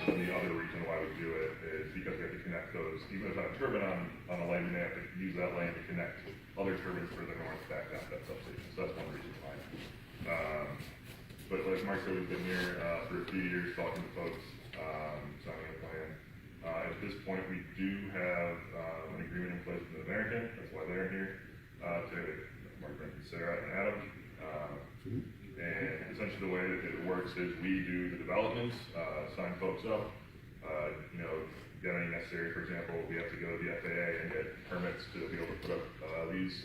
And the other reason why we do it is because we have to connect those, even if it's not a turbine on a land, they have to use that land to connect other turbines further north back down to that substation. So that's one reason why. But like Mark said, we've been here for a few years talking to folks, signing a plan. At this point, we do have an agreement in place with American. That's why they're here. Today, Mark, Sarah, and Adam. And essentially the way that it works is we do the developments, sign folks up, get any necessary. For example, we have to go to the FAA and get permits to be able to put up these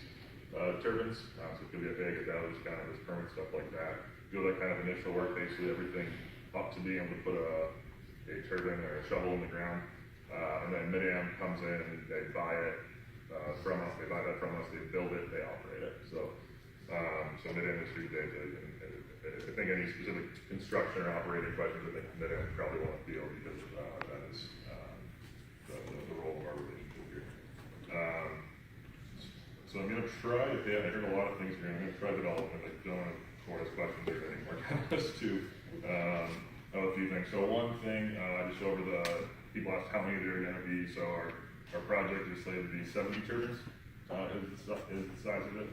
turbines. So go to the FAA, get that, just kind of this permit stuff like that. Do that kind of initial work, basically everything up to being able to put a turbine or a shovel in the ground. And then Mid-Am comes in and they buy it from us. They buy that from us. They build it. They operate it. So Mid-Am is I think any specific construction or operating questions, I think Mid-Am probably won't deal because that is the role of our relationship here. So I'm going to try. I heard a lot of things here. I'm going to try to develop. If I don't want to force questions or any more comments to a few things. So one thing, just over the people asked how many there are going to be. So our project is slated to be 70 turbines. Is the size of it?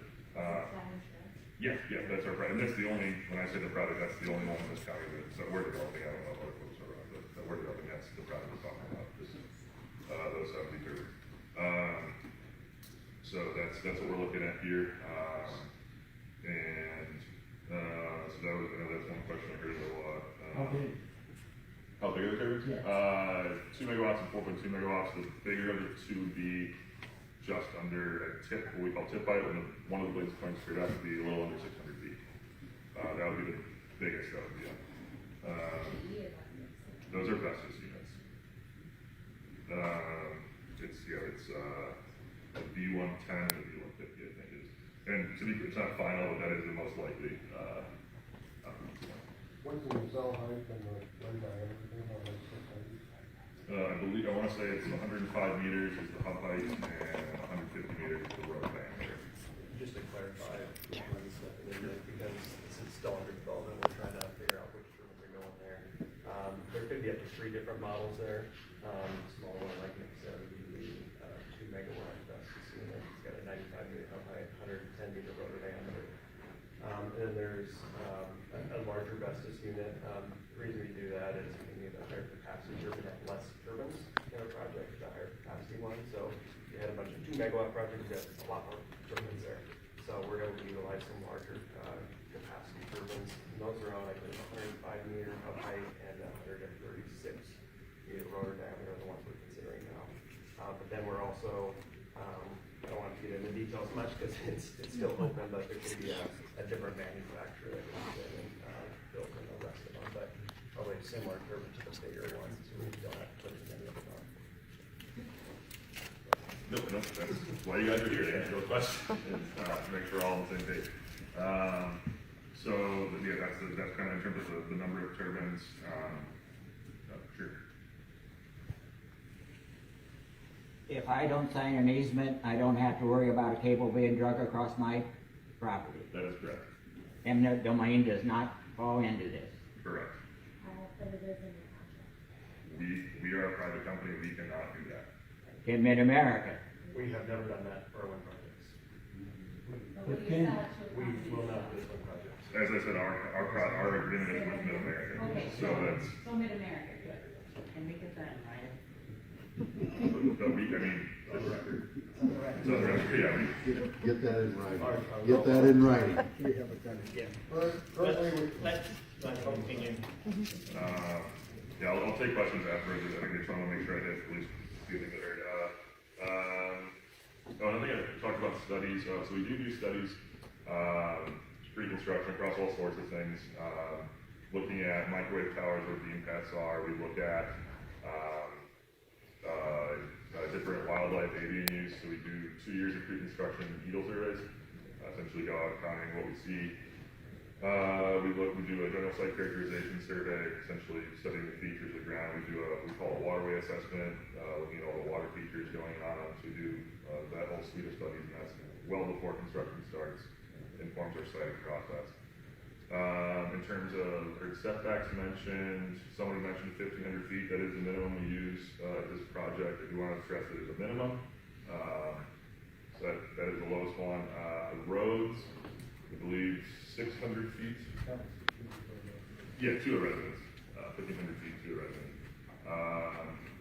Yeah, that's our project. And that's the only, when I say the project, that's the only one in this county that we're developing. I don't know what folks are around, but that we're developing. That's the project we're talking about. This is those 70 turbines. So that's what we're looking at here. So that was, that's one question I heard a lot. How big are the turbines? Yeah. 2 megawatts and 4.2 megawatts. The bigger of the two would be just under a tip, what we call tip height, when one of the blades points straight out, would be a little under 600 feet. That would be the biggest that would be up. Those are Vestas units. It's a B110 and a B150, I think is. And to be, it's not final, but that is the most likely. What's the nacelle height and the blade diameter? I want to say it's 105 meters is the hub height and 150 meters is the rotor diameter. Just to clarify, because this is still under development, we're trying to figure out which turbines are going there. There could be up to 3 different models there. Small one, like Nick said, would be the 2 megawatt Vestas unit. It's got a 95 meter hub height, 110 meter rotor diameter. And then there's a larger Vestas unit. The reason we do that is we need a higher capacity turbine at less turbines in our project, the higher capacity one. So if you had a bunch of 2 megawatt projects, you have a lot more turbines there. So we're able to utilize some larger capacity turbines. And those are on like a 105 meter hub height and 136 meter rotor diameter are the ones we're considering now. But then we're also, I don't want to get into details much because it's still open, but there could be a different manufacturer that comes in and build in the rest of them. But probably a similar turbine to the bigger ones, so we don't have to put as many of them on. Nope, that's why you guys are here, to answer those questions, to make sure we're all on the same page. So yeah, that's kind of in terms of the number of turbines. Sure. If I don't sign an easement, I don't have to worry about a cable being drug across my property. That is correct. Eminent domain does not fall into this. Correct. But it is in the contract. We are a private company. We cannot do that. In Mid-America. We have never done that for our wind projects. But when you sell it to a We company, will not do this wind projects. As I said, our agreement is with Mid-America. Okay, So that's. so Mid-America, good. Can we get that in writing? It's on the record, yeah. Get that in writing. Get that in writing. We haven't done it yet. Let's continue. Yeah, I'll take questions afterwards. I think I just want to make sure I hit at least a few things that are. Another thing I talked about studies. So we do studies, pre-construction across all sorts of things. Looking at microwave towers where beam paths are. We look at different wildlife avian use. So we do 2 years of pre-construction eagle surveys. Essentially go out counting what we see. We do a general site characterization survey, essentially studying the features of the ground. We do what we call a waterway assessment, looking at all the water features going on. So we do that whole suite of studies, and that's well before construction starts, informs our siting process. In terms of our setbacks mentioned, somebody mentioned 1,500 feet, that is the minimum we use, at this project. I do want to stress that it's a minimum. So that is the lowest one. The roads, I believe 600 feet. Yeah, to a residence, 1,500 feet to a resident.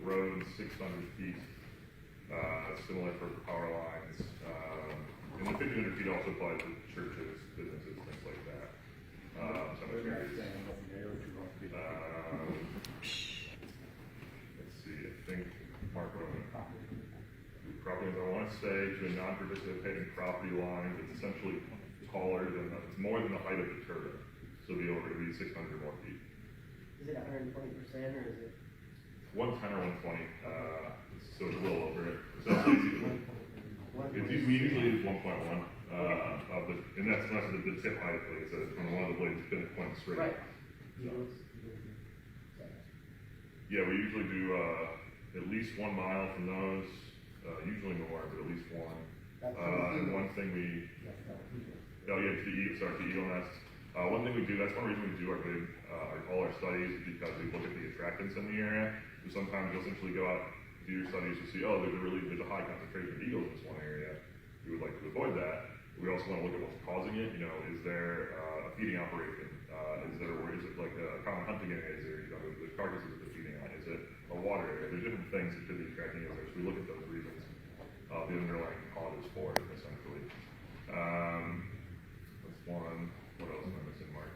Roads, 600 feet, similar for power lines. And the 1,500 feet also applies to churches, businesses, things like that. Cemeteries. Let's see, I think, Mark, property, I want to say to a non-participating property line, it's essentially taller than, it's more than the height of the turbine. So it'll be over, it'll be 600 more feet. Is it 120% or is it? 110 or 120, so it's a little over it. So it's usually 1.1, and that's not the tip height, like I said, it's when one of the blades is pointing straight. Right. So, yeah, we usually do at least 1 mile from those, usually more, but at least one. And one thing we, to Eagle Nest. One thing we do, that's one reason we do all our studies, is because we look at the attractants in the area. So sometimes you'll essentially go out, do your studies to see, there's a high concentration of eagles in this one area. We would like to avoid that. We also want to look at what's causing it. Is there a feeding operation? Is it like a common hunting area? Is there, the carcasses that they're feeding on? Is it a water area? There's different things that could be attracting eagles. So we look at those reasons, the underlying causes for it, essentially. That's one. What else am I missing, Mark?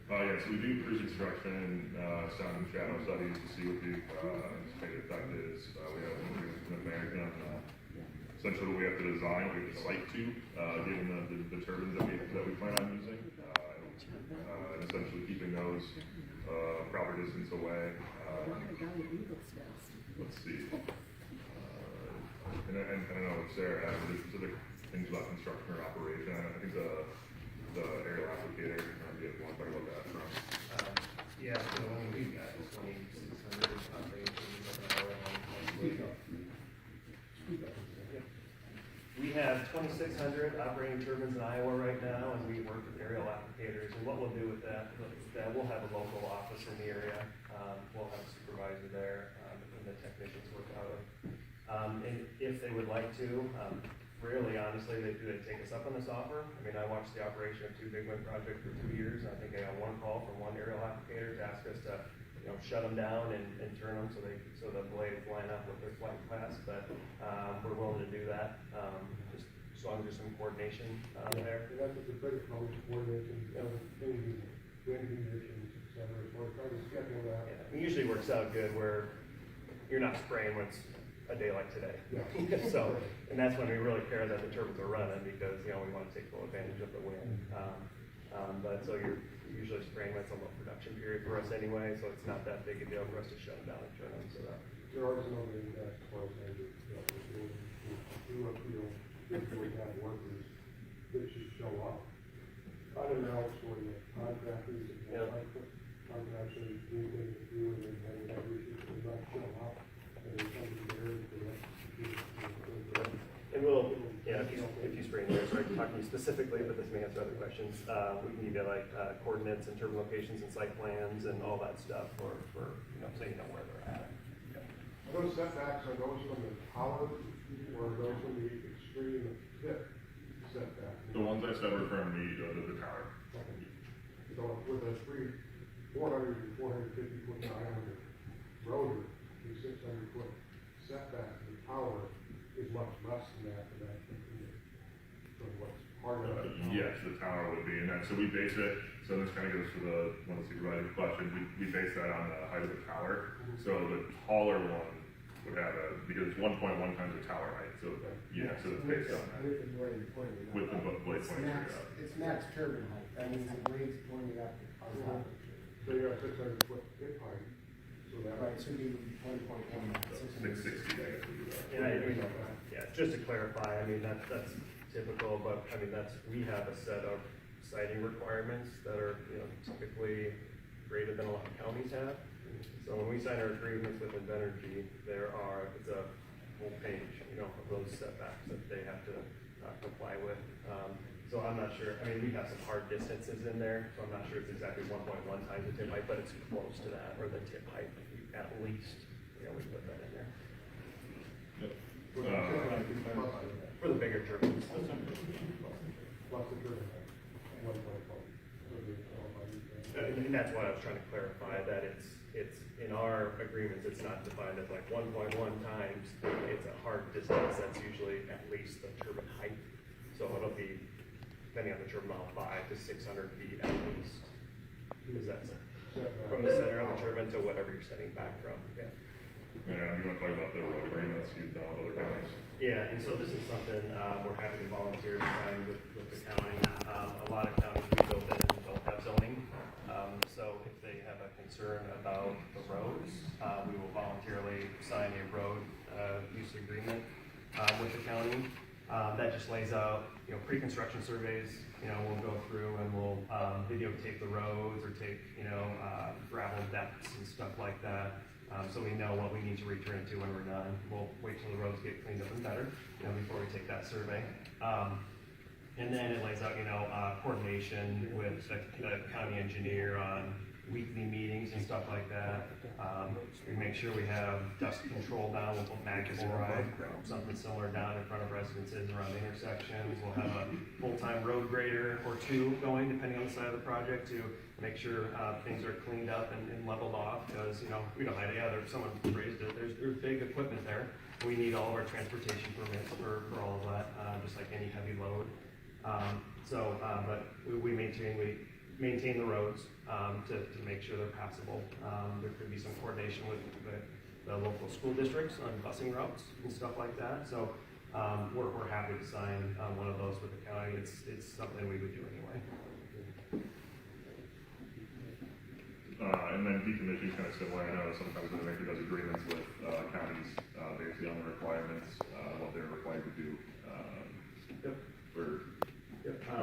Yeah, so we do pre-construction, sound and shadow studies to see what the anticipated effect is. We have an American, essentially what we have to design, what we have to site to, given the turbines that we plan on using, and essentially keeping those proper distance away. Let's see. And I don't know if Sarah has any specific things about construction or operation. I think the aerial applicator, if you want to talk about that from. Yeah, so we've got 2,600 We have 2,600 operating turbines in Iowa right now, and we work with aerial applicators. And what we'll do with that, we'll have a local office in the area. We'll have a supervisor there, and the technicians work out of. And if they would like to, really honestly, they take us up on this offer. I mean, I watched the operation of 2 big wind projects for 2 years, and I think I got 1 call from 1 aerial applicator to ask us to, shut them down and turn them so the blades line up with their flight class. But we're willing to do that, just as long as there's some coordination there. That's what the biggest problem is, coordination, changing wind conditions, et cetera, so we're trying to schedule that. Yeah, it usually works out good where you're not spraying when it's a day like today. Yeah. So, and that's when we really care that the turbines are running, because, we want to take full advantage of the wind. But so you're usually spraying when it's a low production period for us anyway, so it's not that big a deal for us to shut them down and turn them. So that. There are some other impacts as far as I do, if we have workers that should show up. I don't know, sort of contractors, contractors do things to do, and then they have issues that not show up. And we'll, if you spring there, sorry, talking specifically, but this may answer other questions. We can give you coordinates and turbine locations and site plans and all that stuff for so you know where they're at. Are those setbacks, are those from the tower, or are those from the extreme tip setback? The ones I said were from the tower. So with a 400 to 450 foot diameter rotor, the 600 foot setback to the tower is much less than that for that. From what's part of it. Yes, the tower would be, and so we base it, so this kind of goes to one of the supervisor's questions, we base that on the height of the tower. So the taller one would have because it's 1.1 times the tower height, so yeah, so it's based on that. With the blade pointing up. With the blade pointing straight up. It's max turbine height, that means the blade's pointing up on top of it. So you got 600 foot tip height, so that. Right, so it'd be 1.1. 660, I guess we do that. Yeah, just to clarify, I mean, that's typical, but I mean, we have a set of siting requirements that are, typically greater than a lot of counties have. So when we sign our agreements with Invenergy, it's a whole page, of those setbacks that they have to comply with. So I'm not sure, I mean, we have some hard distances in there, so I'm not sure it's exactly 1.1 times the tip height, but it's close to that, or the tip height, at least, we put that in there. For the bigger turbines. Plus the turbine, 1.4. And that's why I was trying to clarify that it's in our agreements, it's not defined as like 1.1 times, it's a hard distance, that's usually at least the turbine height. So it'll be, depending on the turbine model, 500 to 600 feet at least. Because that's from the center of the turbine to whatever you're setting back from, yeah. Yeah, you want to talk about the road agreements you've done with other counties? Yeah, and so this is something we're happy to volunteer to sign with the county. A lot of counties we build in don't have zoning, so if they have a concern about the roads, we will voluntarily sign a road use agreement with the county. That just lays out, pre-construction surveys. We'll go through and we'll videotape the roads or take, gravel depths and stuff like that. So we know what we need to return to when we're done. We'll wait till the roads get cleaned up and better, before we take that survey. And then it lays out, coordination with the county engineer on weekly meetings and stuff like that. We make sure we have dust control down. We'll put mag chloride, something similar down in front of residences around the intersections. We'll have a full-time road grader or two going, depending on the side of the project, to make sure things are cleaned up and leveled off, because, we don't hide, there's someone raised it, there's big equipment there. We need all of our transportation permits for all of that, just like any heavy load. But we maintain the roads to make sure they're passable. There could be some coordination with the local school districts on busing routes and stuff like that. So we're happy to sign one of those with the county. It's something we would do anyway. And then decommissioning is kind of similar. I know sometimes the maker does agreements with counties basically on the requirements, what they're required to do.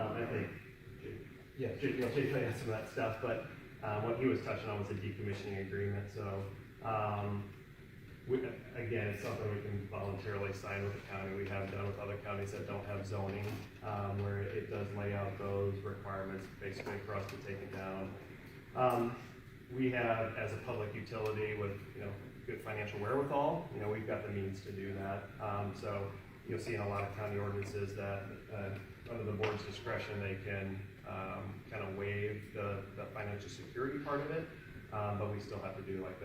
I think Jay had some of that stuff, but what he was touching on was the decommissioning agreement. So again, it's something we can voluntarily sign with the county. We have done with other counties that don't have zoning, where it does lay out those requirements basically for us to take it down. We have, as a public utility with good financial wherewithal, we've got the means to do that. So you'll see in a lot of county ordinances that under the board's discretion, they can kind of waive the financial security part of it, but we still have to do like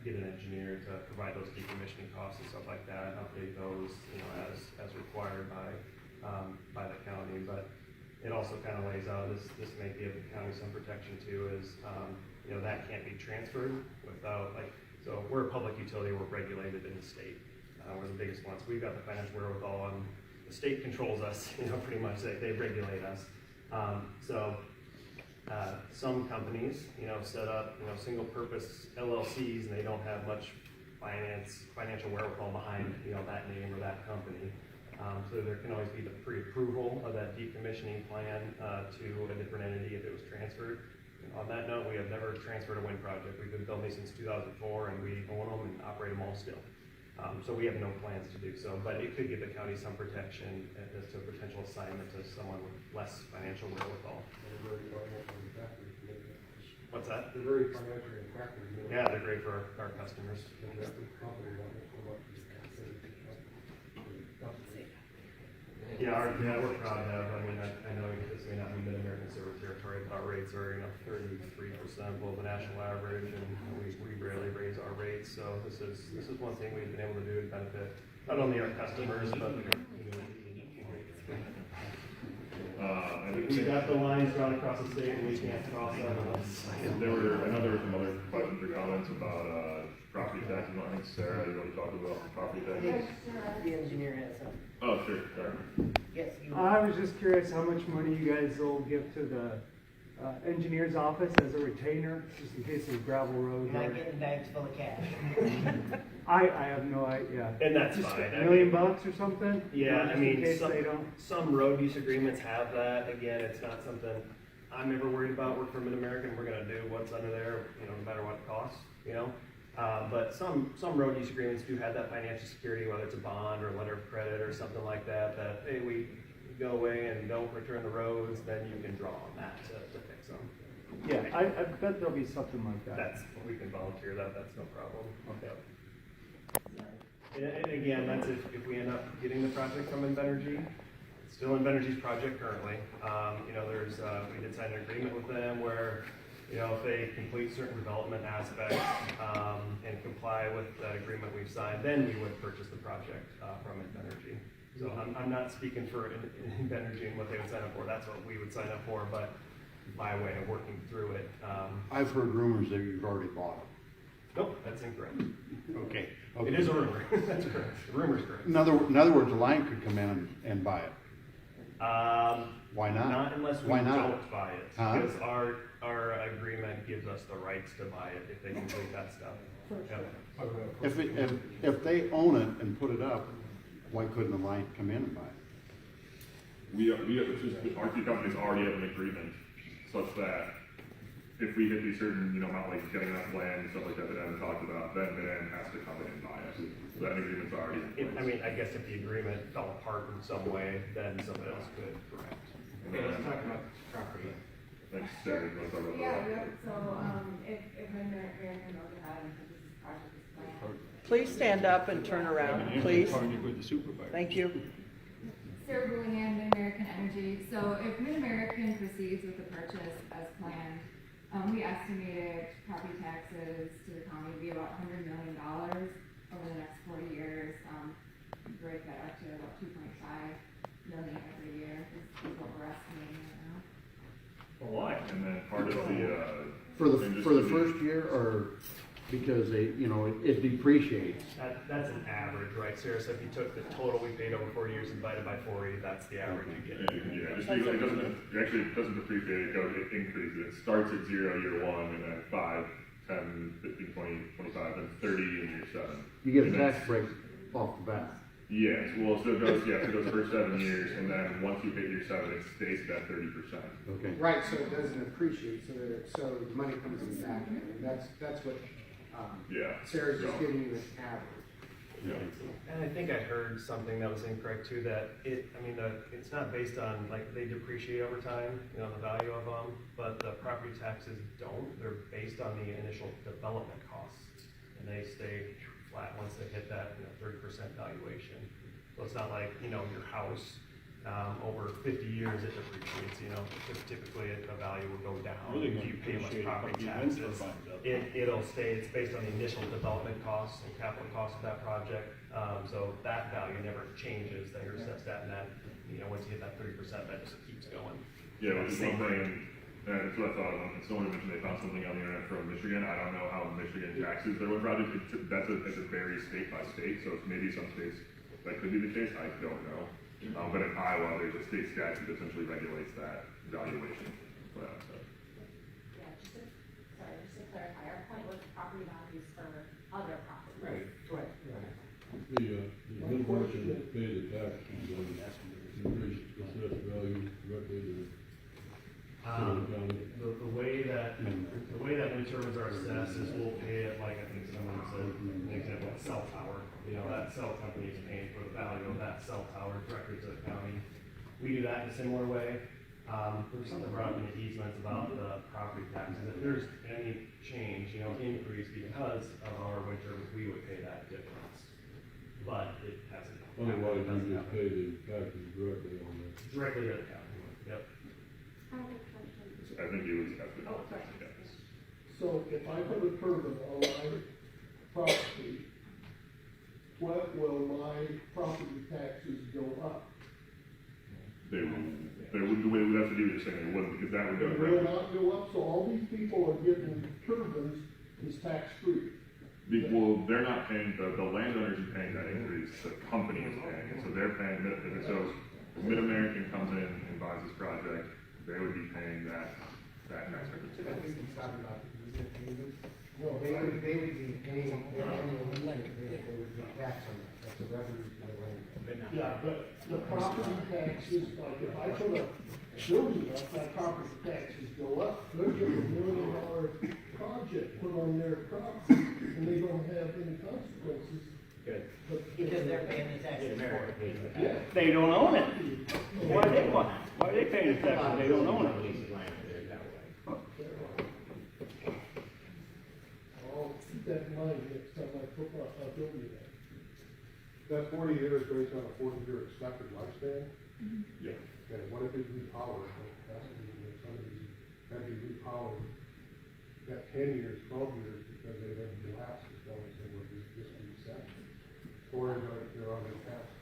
get an engineer to provide those decommissioning costs and stuff like that, update those as required by the county. But it also kind of lays out, this may give the county some protection too, is that can't be transferred without, so we're a public utility, we're regulated in the state. We're the biggest ones. We've got the financial wherewithal, and the state controls us, pretty much. They regulate us. Some companies, set up, single-purpose LLCs, and they don't have much financial wherewithal behind, that name or that company. So there can always be the pre-approval of that decommissioning plan to a different entity if it was transferred. On that note, we have never transferred a wind project. We've been building these since 2004, and we own them and operate them all still. So we have no plans to do so, but it could give the county some protection as to a potential assignment to someone with less financial wherewithal. What's that? They're very financially attractive. Yeah, they're great for our customers. Yeah, we're proud to have. I know this may not be Mid-American Silver Territory, but our rates are 33% below the national average, and we rarely raise our rates. So this is one thing we've been able to do to benefit not only our customers but the community. We got the lines drawn across the state, and we can't cross them. I know there were some other questions or comments about property taxes. I think Sarah, you want to talk about property taxes? The engineer has some. Oh, sure, sorry. Yes, you. I was just curious how much money you guys will give to the engineer's office as a retainer, just in case there's gravel road. You're not getting bags full of cash. I have no idea. And that's Just fine. $1 million bucks or something? Yeah, Just I mean, in case they don't. some road use agreements have that. Again, it's not something I'm ever worried about. We're from Mid-American. We're going to do what's under there, no matter what it costs, But some road use agreements do have that financial security, whether it's a bond or a letter of credit or something like that, that, hey, we go away and don't return the roads, then you can draw on that to fix them. Yeah, I bet there'll be something like that. That's, we can volunteer that, that's no problem. Okay. And again, that's if we end up getting the project from Invenergy. It's still Invenergy's project currently. You know, there's, we did sign an agreement with them where, you know, if they complete certain development aspects, and comply with that agreement we've signed, then we would purchase the project, from Invenergy. So I'm not speaking for Invenergy and what they would sign up for, that's what we would sign up for, but by way of working through it, I've heard rumors that you've already bought it. nope, that's incorrect. Okay. It is a rumor, that's correct, the rumor's correct. In other words, the line could come in and buy it. Why not? Not unless we Why not? don't buy it, Huh? because our agreement gives us the rights to buy it if they complete that stuff. Yep. If they own it and put it up, why couldn't the line come in and buy it? our two companies already have an agreement such that if we hit these certain, you know, amount like getting enough land and stuff like that that Evan talked about, then Van has to come in and buy it. So that agreement's already in place. I mean, I guess if the agreement fell apart in some way, then somebody else could. Correct. Okay, let's talk about property. Thanks, Sarah, you wanna talk about Yeah, that? yeah, so, if Mid-American goes ahead and put this project is planned. Please stand up and turn around, please. Thank you. Sarah Bullingham, Mid-American Energy. So if Mid-American proceeds with the purchase as planned, we estimated property taxes to the county to be about $100 million over the next 40 years. Break that up to about 2.5 million every year is what we're estimating right now. Why? And then part of the, For the first year, or because it depreciates? That's an average, right, Sarah? So if you took the total we paid over 40 years divided by 40, that's the average you get. yeah, just because it doesn't depreciate, it increases. It starts at 0 year 1, and then 5, 10, 15, 20, 25, and 30 in year 7. You get a And then- tax break off the bat. Yes, well, so it goes, the first 7 years, and then once you hit year 7, it stays at that 30%. Okay. Right, so it doesn't appreciate, so the money comes in the back end, and that's what, Yeah. Sarah's just So- giving you an average. Yeah. And I think I heard something that was incorrect too, that it's not based on, like, they depreciate over time, you know, the value of them, but the property taxes don't. They're based on the initial development costs, and they stay flat once they hit that, 30% valuation. So it's not like, your house, over 50 years it depreciates, because typically the value will go down if you pay less property taxes. It'll stay, it's based on the initial development costs and capital costs of that project. So that value never changes, that you're set at, and that, once you hit that 30%, that just keeps going. Yeah, which is something, that's what I thought of when someone mentioned they found something on the internet from Michigan. I don't know how Michigan taxes their own project. That's a very state by state, so maybe some states that could be the case, I don't know. But in Iowa, there's a state statute that essentially regulates that valuation. Yeah, just to clarify, our point was property values for other properties. Right. The Mid-American that pay the tax and increase the assessed value directly to the county. The way that wind turbines are assessed is we'll pay it, like I think someone said, an example, a cell tower. That cell company is paying for the value of that cell tower directly to the county. We do that in a similar way. There's something brought up in the easements about the property taxes. If there's any change, increase because of our wind turbines, we would pay that difference. But it hasn't. Otherwise, you just pay the taxes directly on that. Directly to the county, yep. I have a question. I think it was tested. Oh, sorry. So if I put a turbine on my property, what will my property taxes go up? They would, the way we would have to do this thing, they wouldn't, because that would go. It will not go up, so all these people are getting turbines is tax-free. Well, they're not paying, the landowners are paying that increase, the company is paying it, so they're paying, so if Mid-American comes in and buys this project, they would be paying that tax. I think he's talking about, was it payment? No, They would be paying their annual limit, they would be taxed on that, that's a revenue to the land. Yeah, but the property taxes, like if I put a building up, my property taxes go up. They're getting $1 million project put on their property, and they go consequences. Good. Because they're paying the taxes for it. Yeah. They don't own it. Why are they paying the taxes? They don't own it. I'll keep that in mind next time I put a building in. That 40 years based on a 40-year expected lifespan, Yeah. and what if it's repowered? That's somebody's had to be repowered at 10 years, 12 years, because they've been collapsed as well as they were just reset. Or they're on their past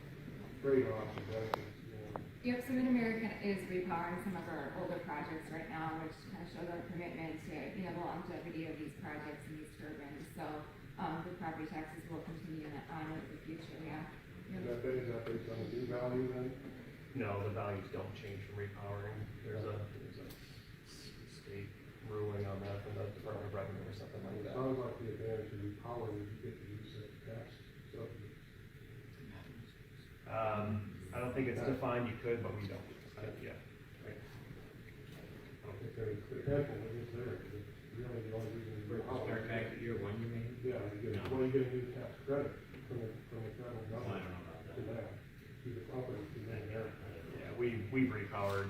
trade-offs and benefits, you know. Yep, so Mid-American is repowering some of our older projects right now, which kind of shows our commitment to, you know, the longevity of these projects and these turbines. So, the property taxes will continue on into the future, yeah. Is that based on the new value then? No, the values don't change from repowering. There's a state ruling on that from the Department of Revenue or something like that. Sounds like the advantage of repowering is you get to use the tax subsidy. I don't think it's defined, you could, but we don't. Yeah. Right. I don't think very clear. Careful, it is there, because it's really the only reason you repower. Start back at year one, you mean? Yeah, you get, well, you get a new tax credit from the federal government to that, to the company, to that. Yeah, we've repowered,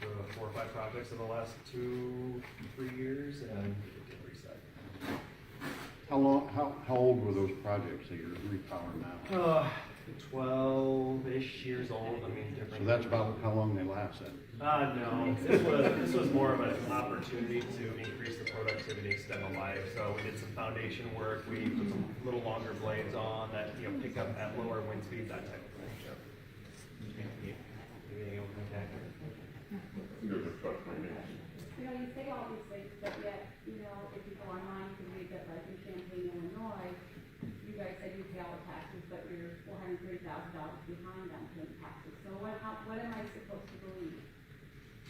4 or 5 projects in the last 2-3 years and it did reset. How old were those projects that you're repowering now? 12-ish years old, I mean, different. So that's about how long they last then? No, this was more of an opportunity to increase the productivity, extend the life. So we did some foundation work, we put some little longer blades on that, you know, pick up at lower wind speeds, that type of thing. So, being able to attack it. There's a truck maybe. You know, you say all these things, but yet, you know, if you go online, you can read that like in Champaign, Illinois, you guys said you pay all the taxes, but you're $430,000 behind on paying taxes. So what am I supposed to believe?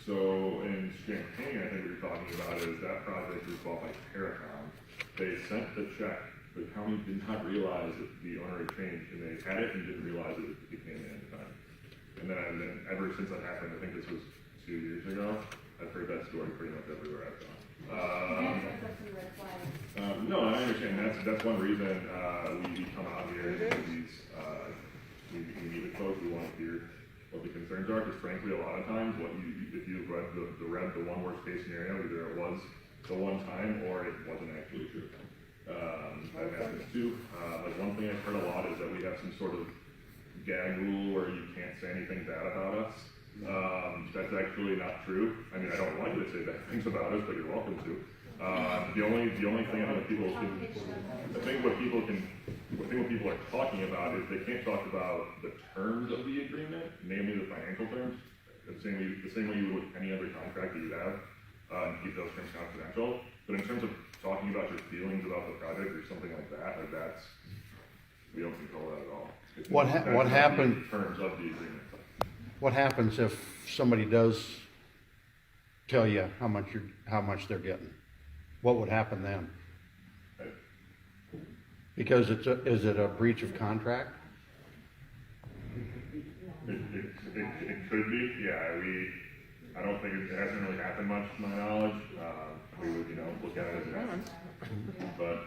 So in Champaign, I think what you're talking about is that project was bought by Paracon. They sent the check. The county did not realize that the owner had changed, and they had it and didn't realize it became the end of time. And then ever since that happened, I think this was 2 years ago, I've heard that story pretty much everywhere I've gone. No, I understand. That's one reason we come out here and do these. We meet with folks. We want to hear what the concerns are, because frankly, a lot of times, if you've read the one worst case scenario, either it was the one time or it wasn't actually true. That happens too. Like one thing I've heard a lot is that we have some sort of gag rule where you can't say anything bad about us. That's actually not true. I mean, I don't want you to say bad things about us, but you're welcome to. The only thing I think people should, what people are talking about is they can't talk about the terms of the agreement, namely the financial terms, the same way you would with any other contract that you have, and keep those terms confidential. But in terms of talking about your feelings about the project or something like that, we don't control that at all. What happened? Terms of the agreement. What happens if somebody does tell you how much they're getting? What would happen then? Because is it a breach of contract? It could be, yeah. I don't think it hasn't really happened much to my knowledge. We would, look at it as it happens. But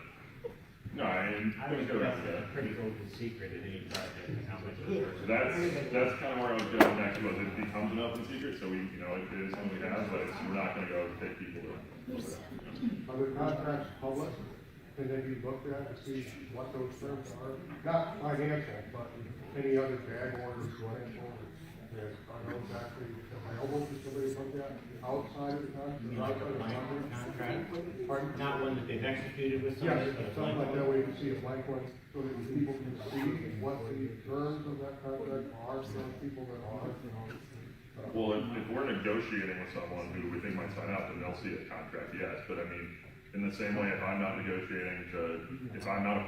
no, I think that's a pretty open secret in any project, how much it is. that's kind of where I was going next. Was it becomes an open secret? So it is something we have, but we're not going to go take people to. Are the contracts public? Can they be looked at to see what those terms are? Not financial, but any other bag orders, financial, are those actually available to somebody to look at outside of the contract? You mean like a blank contract? Pardon? Not one that they've executed with Yes, somebody, but a something blank like that, one? where you can see a blank one, so that people can see what the terms of that contract are, for those people that are. Well, if we're negotiating with someone who we think might sign up, then they'll see a contract, yes. But I mean, in the same way, if I'm not negotiating if I'm not a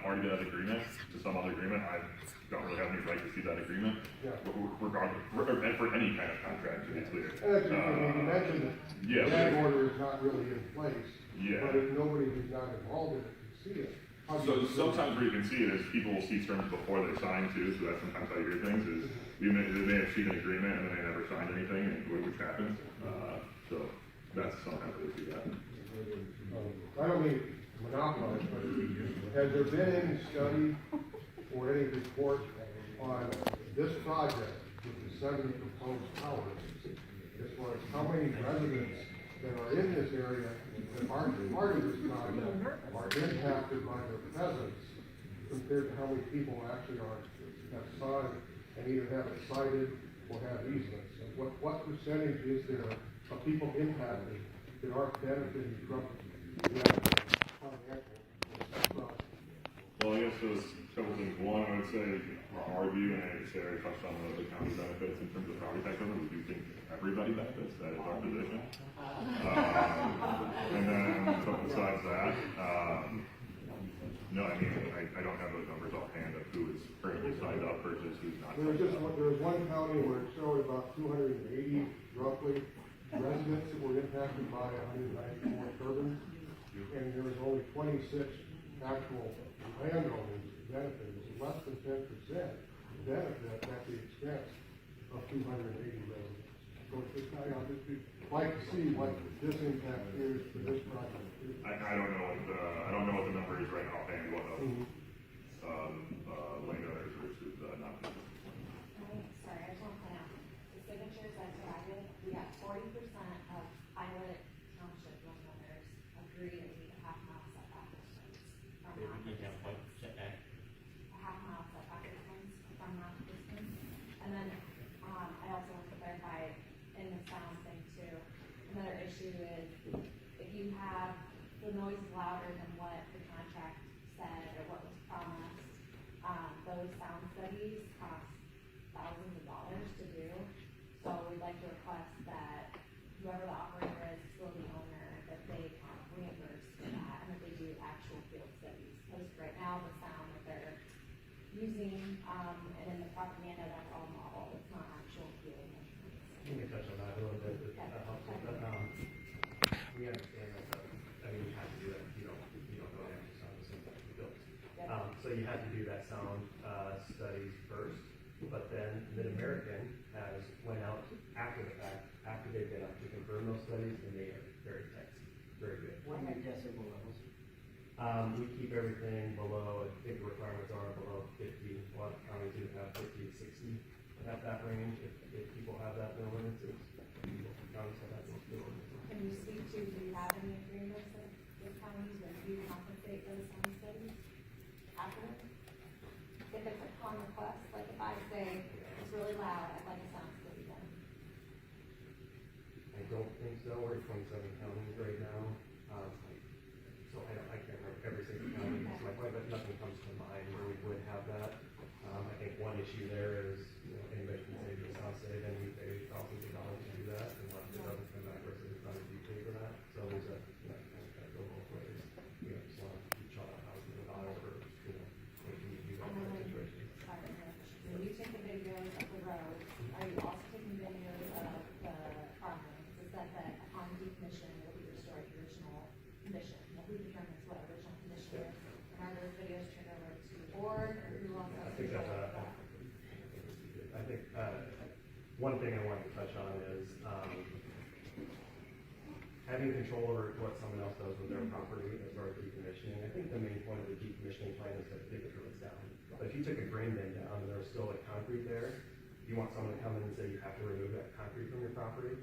party to that agreement, to some other agreement, I don't really have any right to see that agreement. Yeah. Regardless, and for any kind of contract, to be clear. You mentioned that yeah, the bag order is not really in place. Yeah. But if nobody who's not involved in it can see it. So sometimes where you can see it is people will see terms before they sign too, so that's sometimes how you hear things is they may have seen an agreement and then they never signed anything, which happens. So that's sometimes how they see that. I don't mean monopolize, but has there been any study or any report on this project with the 70 proposed towers, as far as how many residents that are in this area that aren't part of this project are impacted by their presence compared to how many people actually have signed and either have it cited or have easements? And what percentage is there of people impacted that aren't benefiting from the actual financial project? Well, I guess there's a couple things. One, I would say, our view, and I would say I touched on the county benefits in terms of property tax revenue. We do think everybody benefits. That is our position. And then, but besides that, no, I mean, I don't have those numbers offhand of who is currently signed up versus who's not. There's one county where it showed about 280 roughly residents that were impacted by 194 turbines, and there was only 26 actual landowners benefited. It was less than 10% benefit at the expense of 280 residents. So it's just, I'd just like to see what this impact is for this project. I don't know what the number is right now offhand. What landowners versus not. Sorry, I just want to point out, the signatures I provided, we got 40% of pilot township landowners agree to meet a half-mile setback distance from non-participants. A half-mile setback distance from non-participants. And then, I also want to verify in the sound thing too, another issue is if you have the noise is louder than what the contract said or what was promised, those sound studies cost thousands of dollars to do. So we'd like to request that whoever the operator is, facility owner, that they reimburse for that and that they do actual field studies. Because right now the sound that they're using, and in the propaganda, that's all model, it's not actual field measurements. Let me touch on that a little bit, that helps, but, we understand that, you have to do that, you don't go and actually sound the same thing you built. So you had to do that sound, studies first, but then Mid-American has went out after the fact, after they've been up to confirm those studies, and they are very tight, very good. What are your decibel levels? We keep everything below, I think the requirements are below 50, a lot of counties do have 50 to 60, at that range, if people have that in their ordinances. Counties have that in their ordinances. Can you speak to, do you have any agreements with counties that do compensate those sound studies afterwards? If it's upon request, like if I say it's really loud, I'd like a sound study done. I don't think so, we're 27 counties right now, so I can't remember every single county, that's my point, but nothing comes to mind where we would have that. I think one issue there is, anybody can say to a sound study, then we pay thousands of dollars to do that, and once it doesn't come back, versus it's not a due pay for that, so there's a, kind of go both ways. Just want to keep shot thousands of dollars for, what can you do that kind of situation. Sorry, when you take the videos of the road, are you also taking videos of the farmlands? It said that upon decommission, it will be restored to original condition. Who determines what original condition is? And are those videos turned over to the board, or who else? I think that's I think, one thing I wanted to touch on is, having control over what someone else does with their property as far as decommissioning. I think the main point of the decommissioning plan is to dig the roots down. But if you took a grain bin down and there's still like concrete there, you want someone to come in and say you have to remove that concrete from your property?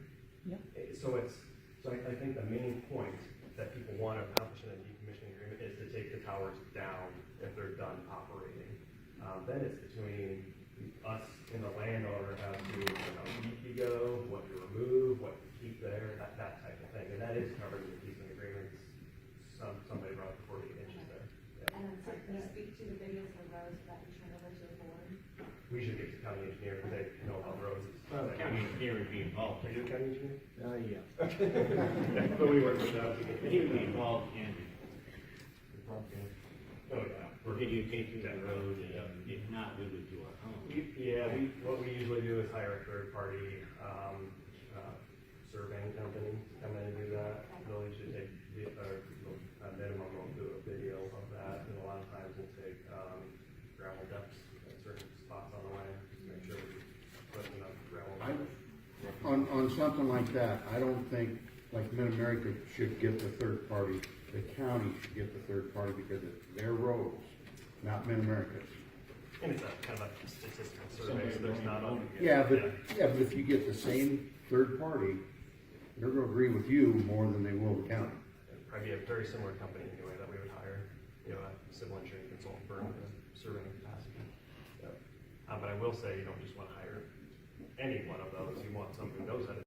Yeah. So I think the main point that people want to accomplish in a decommissioning agreement is to take the towers down if they're done operating. Then it's between us and the landowner as to how deep you go, what you remove, what you keep there, that type of thing. And that is covered in the easement agreements. Somebody brought up 48 inches there. Yeah. And then, so can you speak to the videos of the roads that you turn over to the board? We should get to county engineer because they know about roads. County engineer would be involved. Are you a county engineer? Yeah. But we work with them. He would be involved in Oh, yeah. videotaping the road, and if not, we would do our own. Yeah, what we usually do is hire a third party, surveying company to come in and do that. They'll usually take a minimum of do a video of that, and a lot of times we'll take, gravel depths at certain spots on the way, just to make sure we're putting enough gravel. On something like that, I don't think, like Mid-America should get the third party the county should get the third party because it's their roads, not Mid-America's. And it's a kind of a statistical survey, so there's not a. Yeah, but if you get the same third party, they're gonna agree with you more than they will the county. It'd probably be a very similar company anyway that we would hire, you know, a civil engineering consultant firm in a surveying capacity. But I will say, you don't just wanna hire any one of those, you want someone who knows how to